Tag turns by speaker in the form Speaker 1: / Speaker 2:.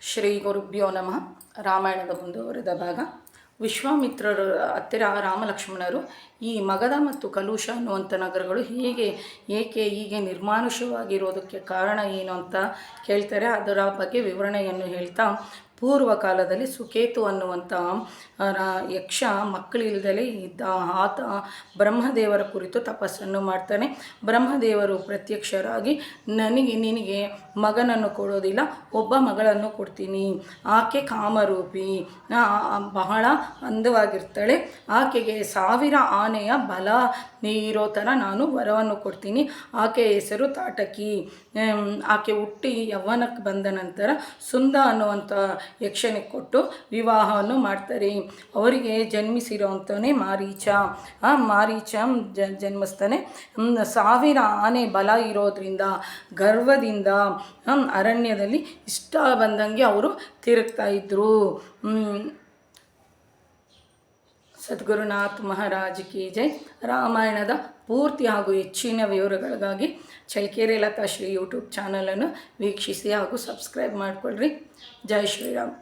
Speaker 1: ಶ್ರೀ ಗುರುಭ್ಯೋ ನಮಃ. ರಾಮಾಯಣದ ಮುಂದುವರೆದ ಭಾಗ. ವಿಶ್ವಾಮಿತ್ರರ ಹತ್ತಿರ ರಾಮಲಕ್ಷ್ಮಣರು ಈ ಮಗಧ ಮತ್ತು ಕಲುಷ ಅನ್ನುವಂಥ ನಗರಗಳು ಏಕೆ ಹೀಗೆ ನಿರ್ಮಾನುಷವಾಗಿರೋದಕ್ಕೆ ಕಾರಣ ಏನು ಅಂತ ಕೇಳ್ತಾರೆ. ಅದರ ಬಗ್ಗೆ ವಿವರಣೆಯನ್ನು ಹೇಳ್ತಾ, ಪೂರ್ವ ಕಾಲದಲ್ಲಿ ಸುಕೇತು ಅನ್ನುವಂಥ ಯಕ್ಷ ಮಕ್ಕಳಿಲ್ಲದಲೇ ಇದ್ದ. ಆತ ಬ್ರಹ್ಮದೇವರ ಕುರಿತು ತಪಸ್ಸನ್ನು ಮಾಡ್ತಾನೆ. ಬ್ರಹ್ಮದೇವರು ಪ್ರತ್ಯಕ್ಷರಾಗಿ, ನಿನಗೆ ಮಗನನ್ನು ಕೊಡೋದಿಲ್ಲ, ಒಬ್ಬ ಮಗಳನ್ನು ಕೊಡ್ತೀನಿ. ಆಕೆ ಕಾಮರೂಪಿ, ಬಹಳ ಅಂದವಾಗಿರ್ತಾಳೆ. ಆಕೆಗೆ 1000 ಆನೆಯ ಬಲ ಇರೋ ಥರ ನಾನು ವರವನ್ನು ಕೊಡ್ತೀನಿ. ಆಕೆಯ ಹೆಸರು ತಾಟಕಿ. ಆಕೆ ಹುಟ್ಟಿ ಯೌವನಕ್ಕೆ ಬಂದ ನಂತರ ಸುಂದ ಅನ್ನುವಂಥ ಯಕ್ಷನಿಗೆ ಕೊಟ್ಟು ವಿವಾಹವನ್ನು ಮಾಡ್ತಾರೆ. ಅವರಿಗೆ ಜನ್ಮಿಸಿರೋಂಥವನೇ ಮಾರೀಚ. ಮಾರೀಚ ಜನ್ಮಿಸ್ತಾನೆ. 1000 ಆನೆ ಬಲ ಇರೋದ್ರಿಂದ ಗರ್ವದಿಂದ ಅರಣ್ಯದಲ್ಲಿ ಇಷ್ಟ ಬಂದಂಗೆ ಅವರು ತಿರುಗ್ತಾ ಇದ್ರು. ಸದ್ಗುರುನಾಥ್ ಮಹಾರಾಜ್ ಕಿ ಜೈ. ರಾಮಾಯಣದ ಪೂರ್ತಿ ಹಾಗೂ ಹೆಚ್ಚಿನ ವಿವರಗಳಿಗಾಗಿ ಚಳ್ಳಕೆರೆ ಲತಾ ಶ್ರೀ ಯೂಟ್ಯೂಬ್ ಚಾನಲನ್ನು ವೀಕ್ಷಿಸಿ ಹಾಗೂ ಸಬ್ಸ್ಕ್ರೈಬ್ ಮಾಡಿಕೊಳ್ಳ್ರಿ. ಜೈ ಶ್ರೀರಾಮ್.